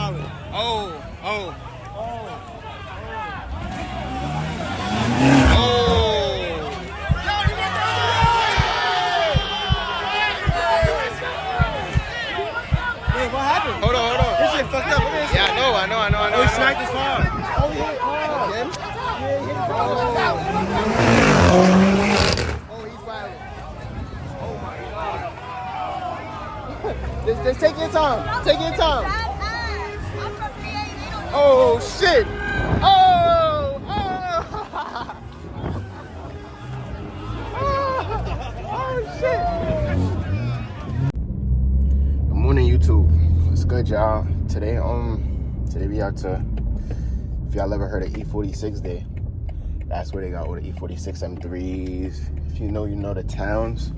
wilding. Oh. Wait, what happened? Hold on. This shit fucked up. Yeah, I know. Oh, he smacked his car. Oh, he hit hard. Again? Oh, he's violent. Oh my God. Just take your time. Take your time. Oh shit. Oh shit. Good morning, YouTube. What's good, y'all? Today we out to, if y'all ever heard of E46 Day, that's where they got all the E46 M3s. If you know, you know the towns.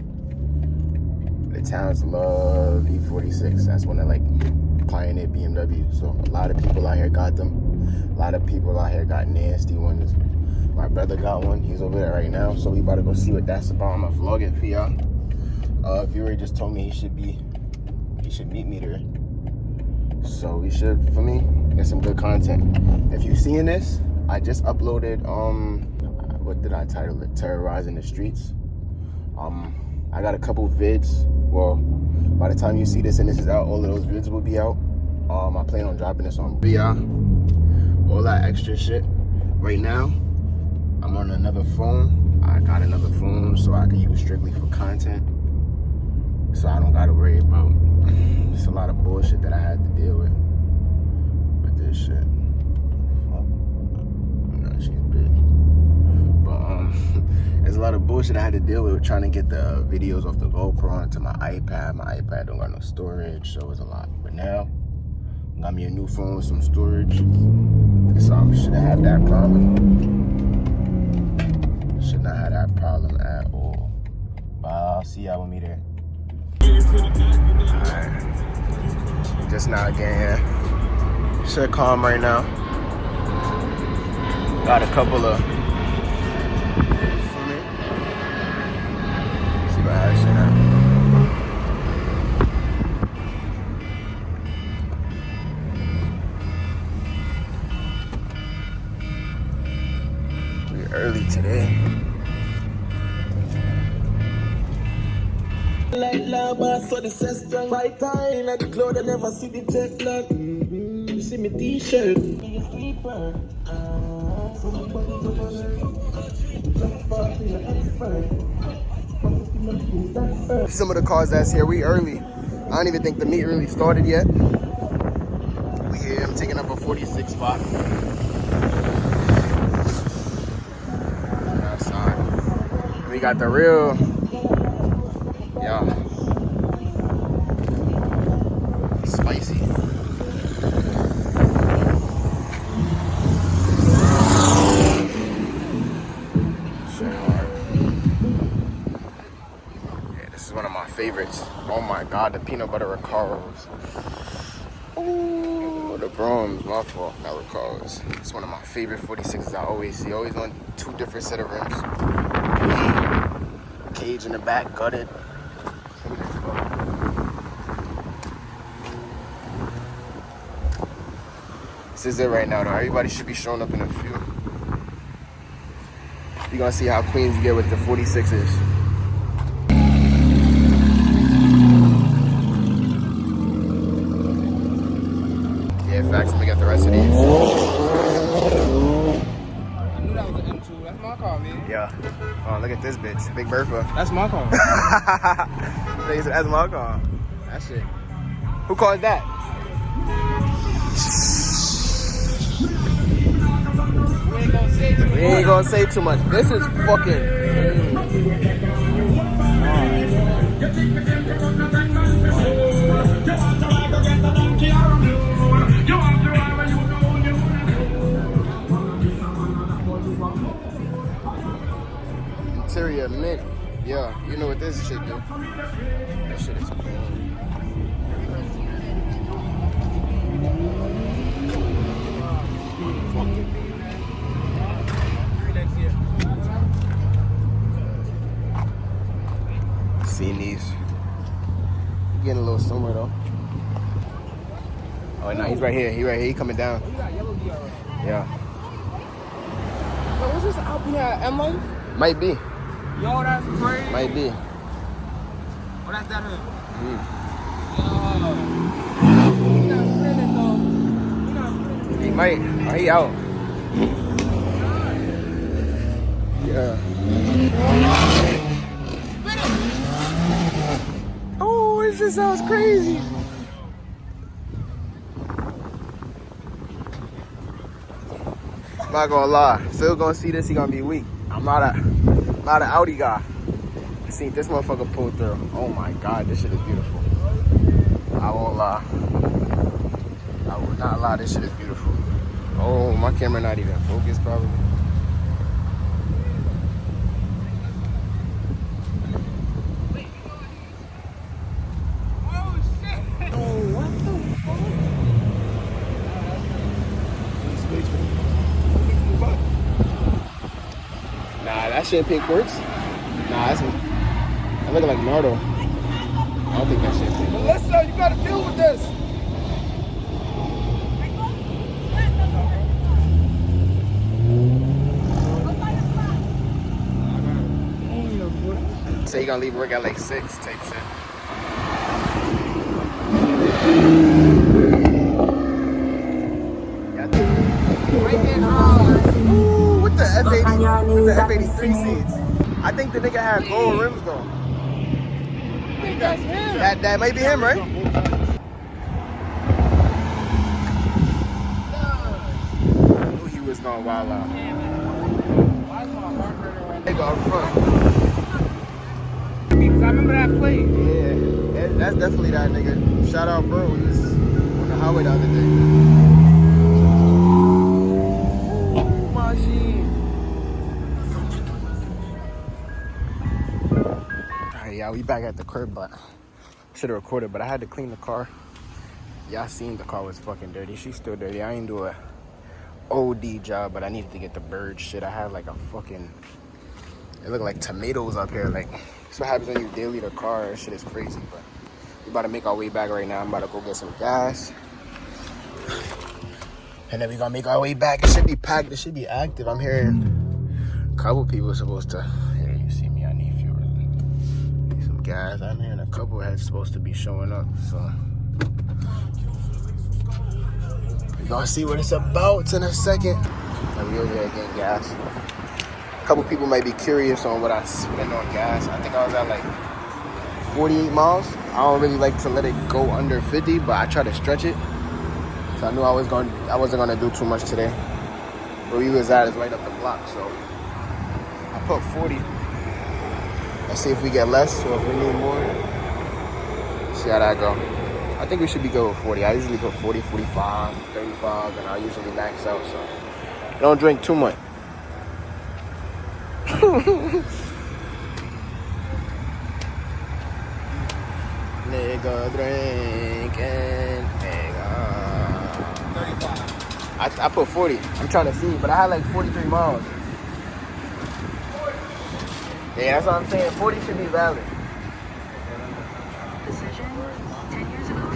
The towns love E46. That's one of like pioneer BMW. So a lot of people out here got them. A lot of people out here got nasty ones. My brother got one. He's over there right now. So we about to go see what that's about. I'm gonna vlog it for y'all. Viewer just told me he should meet me there. So we should, for me, get some good content. If you're seeing this, I just uploaded, what did I title it? Terrorizing the Streets. I got a couple vids. Well, by the time you see this and this is out, all of those vids will be out. I plan on dropping this on BR. All that extra shit. Right now, I'm on another phone. I got another phone so I can use strictly for content. So I don't gotta worry about just a lot of bullshit that I had to deal with this shit. Fuck. No, she's big. But there's a lot of bullshit I had to deal with trying to get the videos off the GoPro onto my iPad. My iPad don't got no storage, so it's a lot. But now, got me a new phone with some storage. So I shouldn't have that problem. Should not have that problem at all. But I'll see y'all when we there. Alright. Just now getting here. Shit calm right now. Got a couple of. See what I should have. We early today. Like lava, so the strong right time. Like the cloud, I never see the jet lag. You see me t-shirt. Some of the cars that's here, we early. I don't even think the meet really started yet. We here, I'm taking up a 46 spot. Outside. We got the real. Yeah. Spicy. Shit hard. Yeah, this is one of my favorites. Oh my god, the peanut butter Recaros. Oh, the Broms, my fault, not Recaros. It's one of my favorite 46s I always see. Always on two different set of rims. Cage in the back, gutted. This is it right now though. Everybody should be showing up in a few. You're gonna see how Queens get with the 46s. Yeah, facts, let me get the rest of these. I knew that was an M2. That's my car, man. Yeah. Oh, look at this bitch. Big Bertha. That's my car. That's my car. That shit. Who calls that? We ain't gonna say too much. This is fucking. Interior mint. Yeah, you know what this shit do. That shit is cool. Seen these. Getting a little somewhere though. Oh no, he's right here. He right here. He coming down. Oh, you got yellow gear already. Yeah. So what's this Alpine at? M-Life? Might be. Yo, that's crazy. Might be. Oh, that's that hood. Mm. Yo. He not spinning though. He not spinning. He might. Oh, he out. Yeah. Oh, it just sounds crazy. I'm not gonna lie. Phil gonna see this, he gonna be weak. I'm not an Audi guy. I seen this motherfucker pull through. Oh my God, this shit is beautiful. I won't lie. I will not lie, this shit is beautiful. Oh, my camera not even focused probably. Nah, that champagne quartz. Nah, that's looking like Nardo. I don't think that's champagne. Melissa, you gotta deal with this. Say you gonna leave work at like 6 type shit. Ooh, with the F83 seats. I think the nigga had gold rims though. I think that's him. That might be him, right? I knew he was gonna wild out. They go up front. Because I remember that plate. Yeah, that's definitely that nigga. Shout out, bro. He was on the highway the other day. Yeah, we back at the curb, but should have recorded, but I had to clean the car. Y'all seen the car was fucking dirty. She's still dirty. I ain't do a OD job, but I needed to get the bird shit. I had like a fucking, it looked like tomatoes up here. Like, that's what happens when you daily the car. That shit is crazy, but we about to make our way back right now. I'm about to go get some gas. And then we gonna make our way back. It should be packed. It should be active. I'm hearing a couple people supposed to, here you see me, I need fuel. Guys, I'm hearing a couple that's supposed to be showing up, so we're gonna see what it's about in a second. And we over here getting gas. A couple people might be curious on what I spend on gas. I think I was at like 48 miles. I don't really like to let it go under 50, but I try to stretch it. So I knew I wasn't gonna do too much today. Where we was at is right up the block, so I put 40. Let's see if we get less or if we need more. See how that go. I think we should be good with 40. I usually put 40, 45, 35, and I usually max out, so don't drink too much. Nigga drinking, nigga. 35. I put 40. I'm trying to see, but I had like 43 miles. Yeah, that's what I'm saying. 40 should be valid. Decision 10 years ago.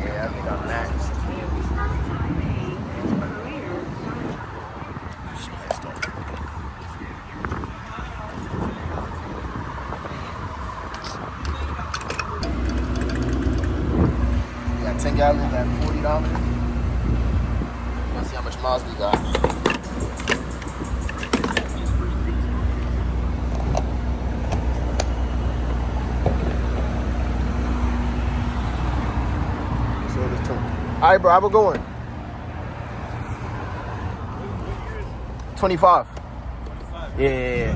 Yeah, I think I'm maxed. We got 10 gallons at $40. Let's see how much miles we got. So this 20. All right, bro, how we going? 25. 25. Yeah.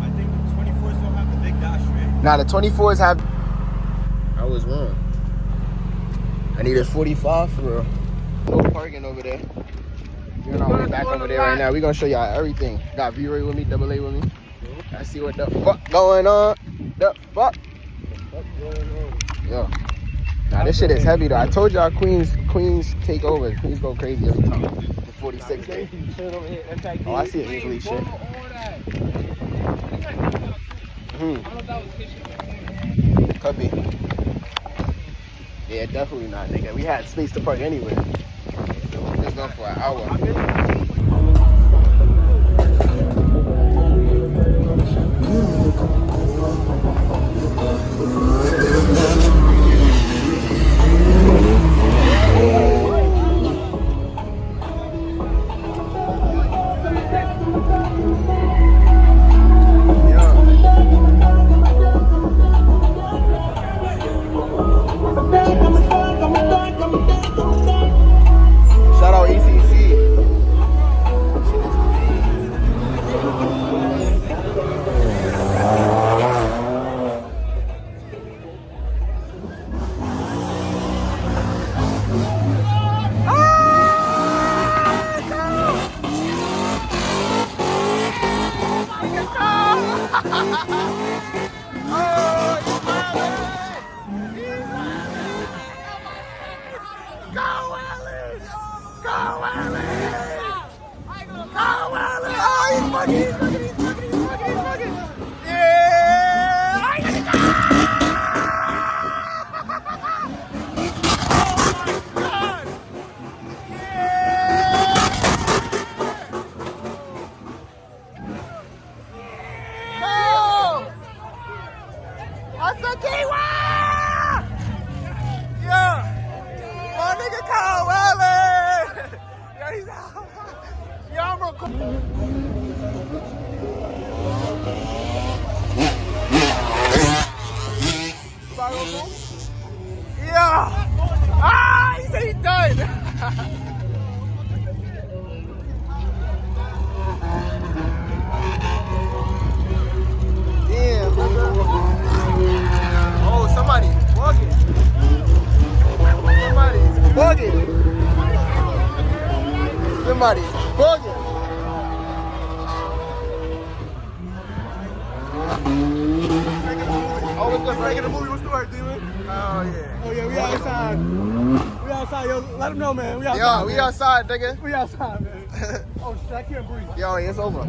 I think the 24s don't have the big dash, right? Now the 24s have. I was wrong. I needed 45 for real. No parking over there. We're on our way back over there right now. We're gonna show y'all everything. Got V-Ray with me, Double A with me. I see what the fuck going on. The fuck? Yo. Nah, this shit is heavy though. I told y'all Queens take over. Queens go crazy every time. The 46 day. Oh, I see it easily shit. Could be. Yeah, definitely not, nigga. We had space to park anywhere. Just going for an hour. Shout out ECC. He said he's done. Damn, brother. Oh, somebody's bugging. Somebody's bugging. Oh, what's good? Making a movie. What's the word, Demon? Oh, yeah. Oh, yeah, we outside. We outside, yo. Let them know, man. We outside. Yo, we outside, nigga. We outside, man. Oh, shit, I can't breathe. Yo, it's over.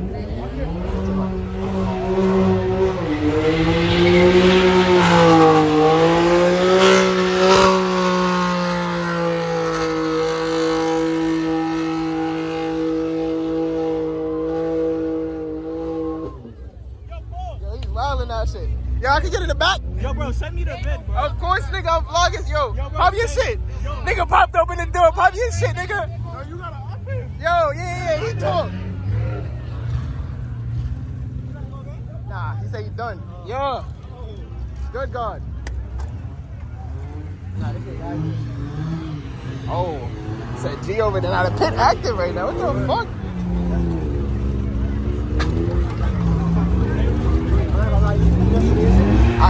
Yo, he's wildin' that shit. Yo, I can get in the back? Yo, bro, send me the vid, bro. Of course, nigga, I'm vlogging. Yo, bro, pop your shit. Yo. Nigga popped open the door. Pop your shit, nigga. Yo, you gotta up him. Yo, yeah, he talk. Nah, he said he's done. Yo. Good God. Nah, this is active. Oh. Said G over there. Now the pit active right now. What the fuck?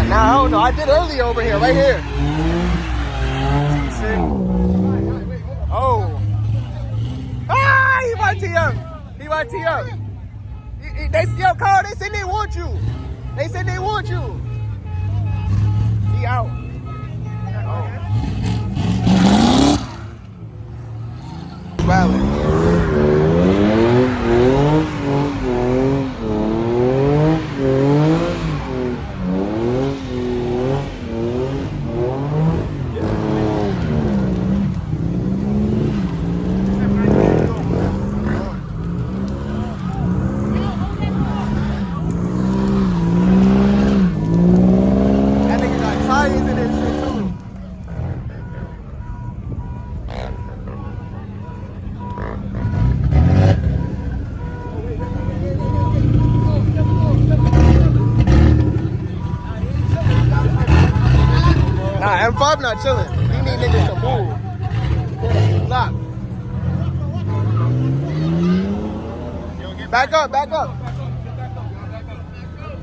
Nah, I don't know. I did earlier over here, right here. Oh. Ah, he might tee up. He might tee up. Yo, Carl, they said they want you. They said they want you. He out. Oh. Valid. Nah, M5 not chilling. He need niggas to move. Lock. Back up, back up.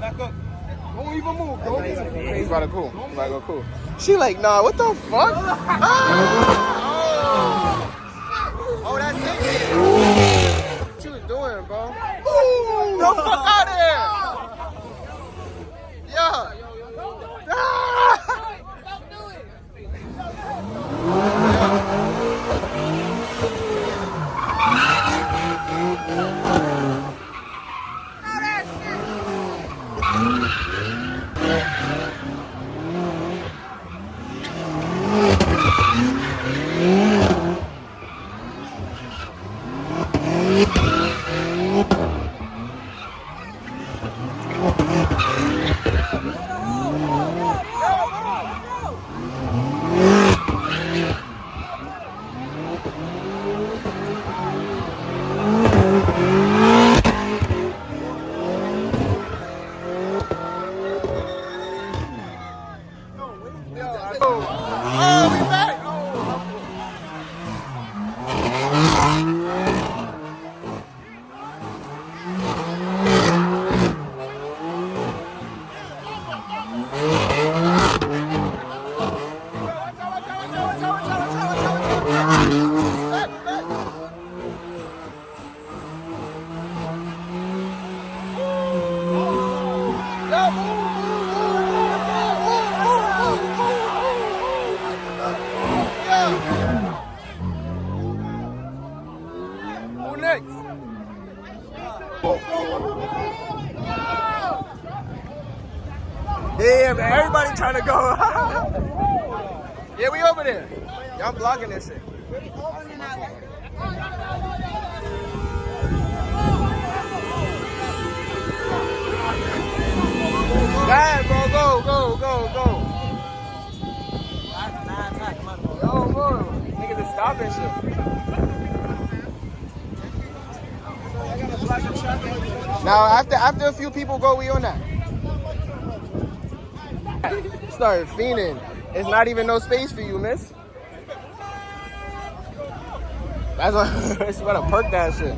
Back up. Don't even move. Don't even move. He's about to cool. He's about to go cool. She like, nah, what the fuck? Ah! Oh, that's it. What you was doing, bro? Ooh, the fuck out of here. Yeah. Ah! Yeah, man, everybody trying to go. Yeah, we over there. Y'all blocking this shit. Go ahead, bro. Go. Yo, bro. Niggas is stopping shit. Now, after a few people go, we on that. Start fiending. It's not even no space for you, miss. That's why she better perk that shit.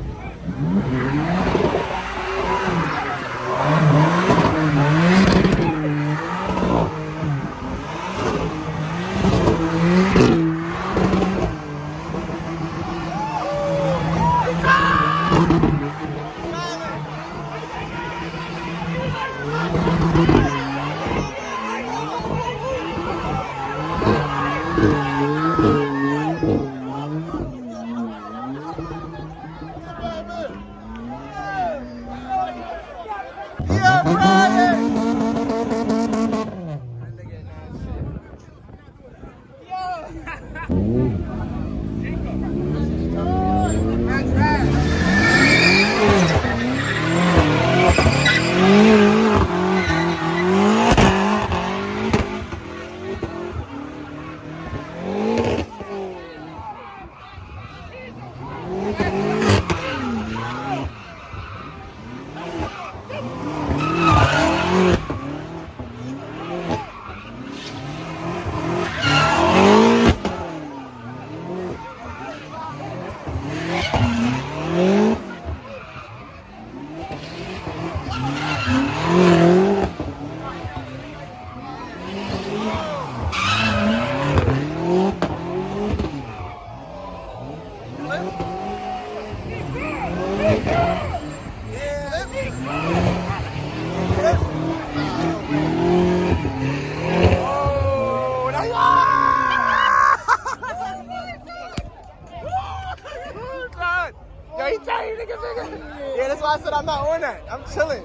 Yeah, that's why I said I'm not on that. I'm chilling.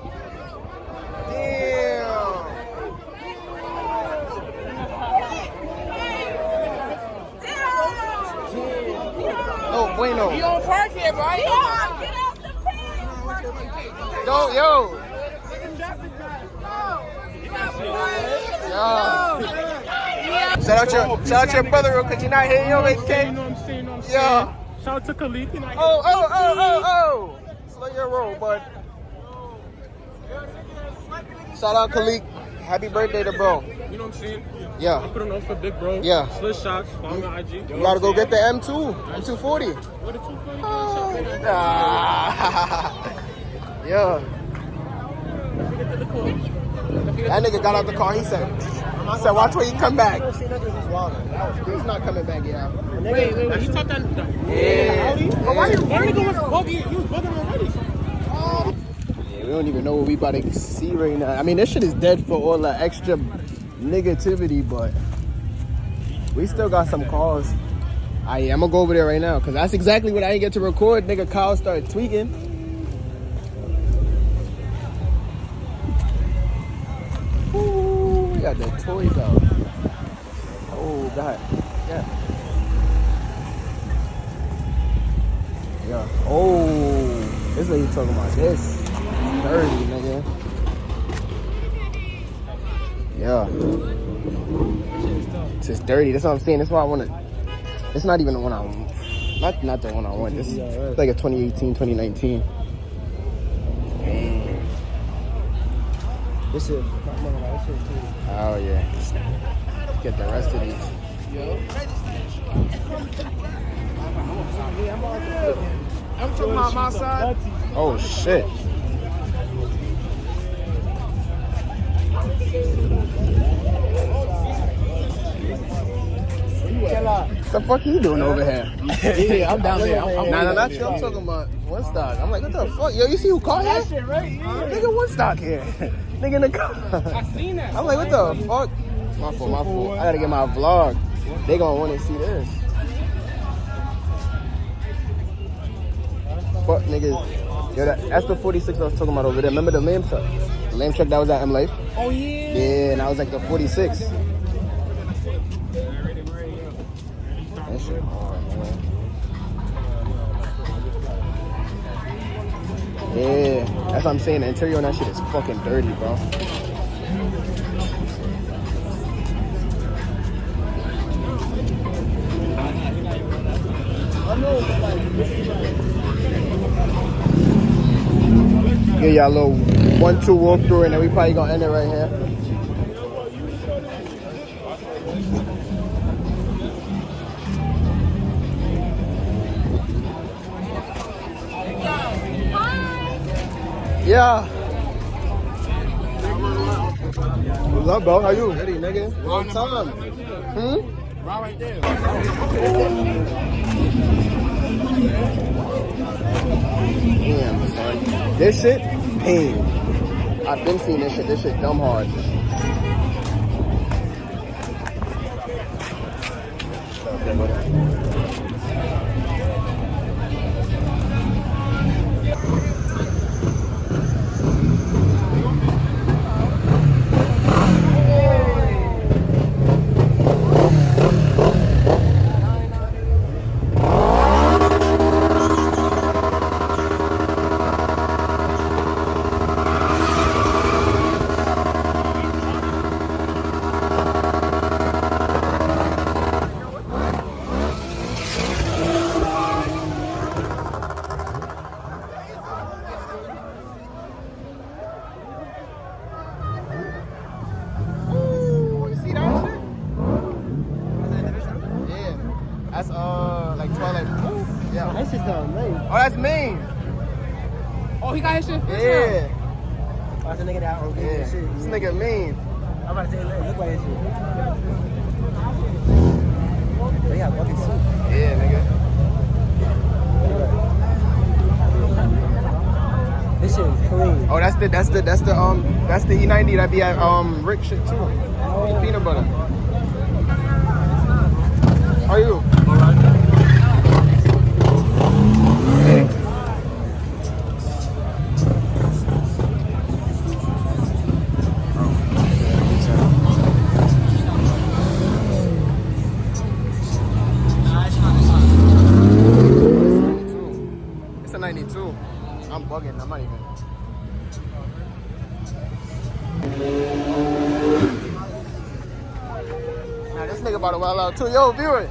Damn. Oh, bueno. You on park here, bro? Get out the pen. Yo. Shout out your brother real quick. You not here, yo, man. Yeah. Shout out to Khalid. Oh. Slow your roll, bud. Shout out Khalid. Happy birthday to bro. You know what I'm saying? Yeah. I put on for big bro. Yeah. Slit shots. Follow me on IG. You gotta go get the M2. M240. What a 240? Yeah. That nigga got out the car. He said, watch when you come back. He's not coming back, yeah. Wait. He talked that. Yeah. Why nigga was bugging? He was bugging already. Yeah, we don't even know what we about to see right now. I mean, this shit is dead for all the extra negativity, but we still got some calls. I'm gonna go over there right now, because that's exactly what I didn't get to record. Nigga Kyle started tweaking. Ooh, we got the toys out. Oh, God. Yeah. Yeah. Oh, this lady talking about this. It's dirty, nigga. Yeah. It's just dirty. That's what I'm saying. That's why I want to. It's not even the one I want. Not the one I want. This is like a 2018, 2019. Man. This is. Oh, yeah. Get the rest of these. I'm talking about my side. Oh, shit. What the fuck you doing over here? Yeah, I'm down there. Nah, not you. I'm talking about one stock. I'm like, what the fuck? Yo, you see who caught that shit, right? Nigga, one stock here. Nigga in the car. I seen that. I'm like, what the fuck? My fault. I gotta get my vlog. They gonna want to see this. Fuck, niggas. Yo, that's the 46 I was talking about over there. Remember the lamb truck? The lamb truck that was at M Life? Oh, yeah. Yeah, I was like the 46. That shit hard, man. Yeah, that's what I'm saying. The interior on that shit is fucking dirty, bro. Give y'all a little 1-2 walkthrough, and then we probably gonna end it right here. Yeah. What's up, bro? How you? Ready, nigga? Long time. Right there. Damn, son. This shit, pain. I've been seeing this shit. This shit dumb hard. That's like 12. Yeah. That shit's down late. Oh, that's mean. Oh, he got his shit fixed Yeah. Oh, that's a nigga that on Yeah. shit. This nigga mean. I'm about to say, look like his shit. They got fucking suit. Yeah, nigga. This shit is clean. Oh, that's the E90 that be at Rick shit too. Eat peanut butter. How are you? Hey. It's a 92. I'm bugging. I'm not even. Now this nigga about to wild out too. Yo, view it.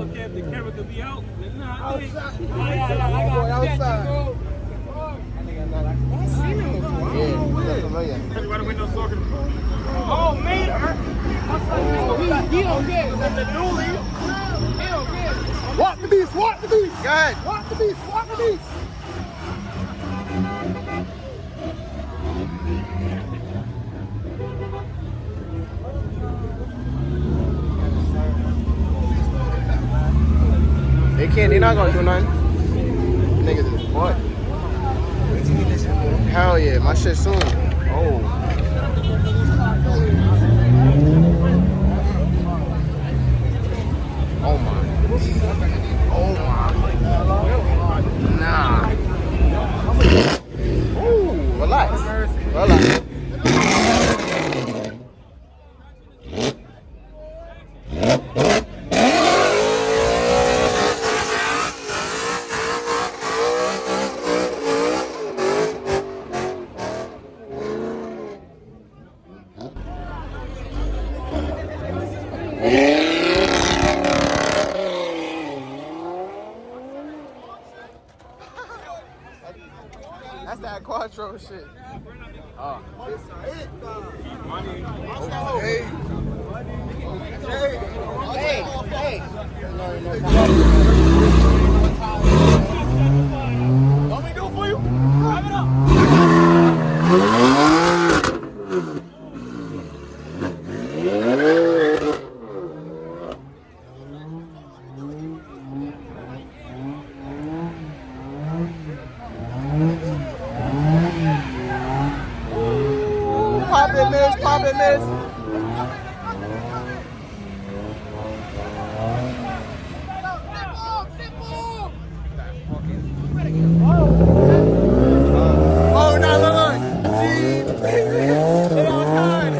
Okay, if the camera could be out. Why the windows talking? Oh, man! He don't get it. The dually. He don't get it. Walk the beast, walk the beast. Go ahead. Walk the beast, walk the beast. They're not gonna do nothing. Niggas is what? Hell yeah, my shit soon. Oh. Oh my. Oh my. Nah. Ooh, relax. Relax. That's that Quattro shit. Oh. Hey. Hey. Hey. Want me to do it for you? Wrap it up. it, miss. Oh, no, look. They outside.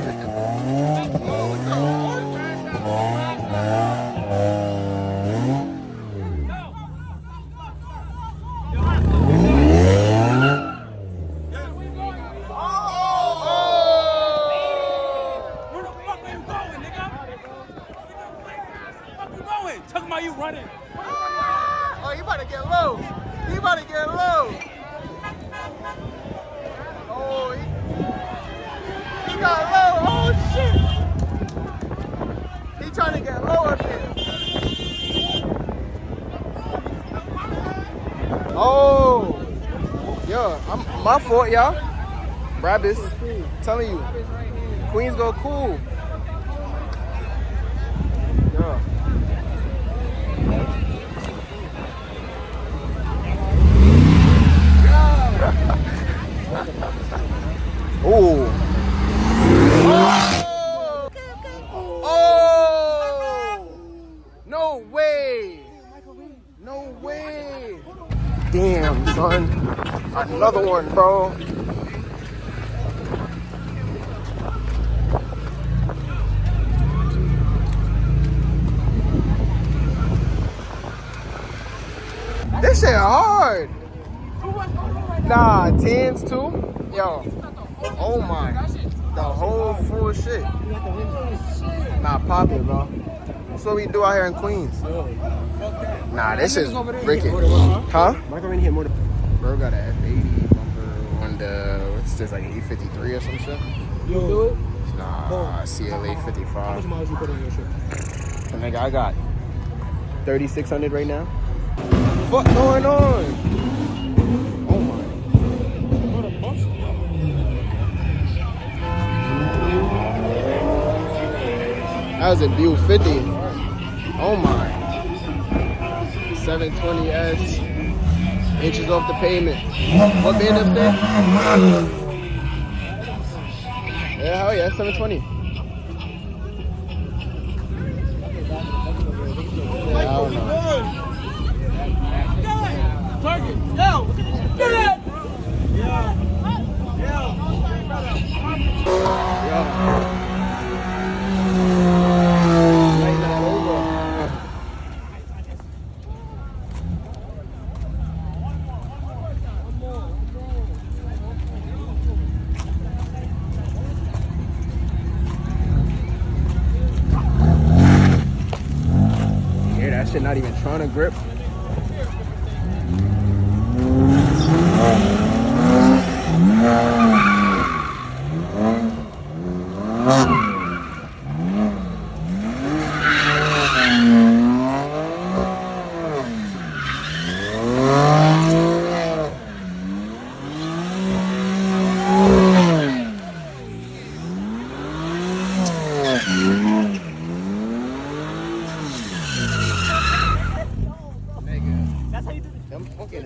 Where the fuck are you going, nigga? Where the fuck you going? Talking about you running. Oh, you about to get low. He about to get low. Oh, he got low. Oh, shit. He trying to get low up here. Oh. Yo, my fault, y'all. Brabus. Telling you. Queens go cool. Yeah. Oh. Oh. No way. No way. Damn, son. Another one, bro. This shit hard. Nah, 10s too. Yo. Oh my. The whole full shit. Nah, pop it, bro. That's what we do out here in Queens. Nah, this is wicked. Huh? Bro got an F80 bumper on the, what's this, like an E53 or some shit? You do it? Nah, CLA 55. How much miles you put on your shit? Nigga, I got 3,600 right now. What going on? Oh my. That was a Buick 50. Oh my. 720S. Inches off the pavement. What band up there? Yeah, hell yeah, 720. Yeah, I don't know. Target. Yo. Get it. Yeah, that shit not even trying to grip. That's how you do it. Them fucking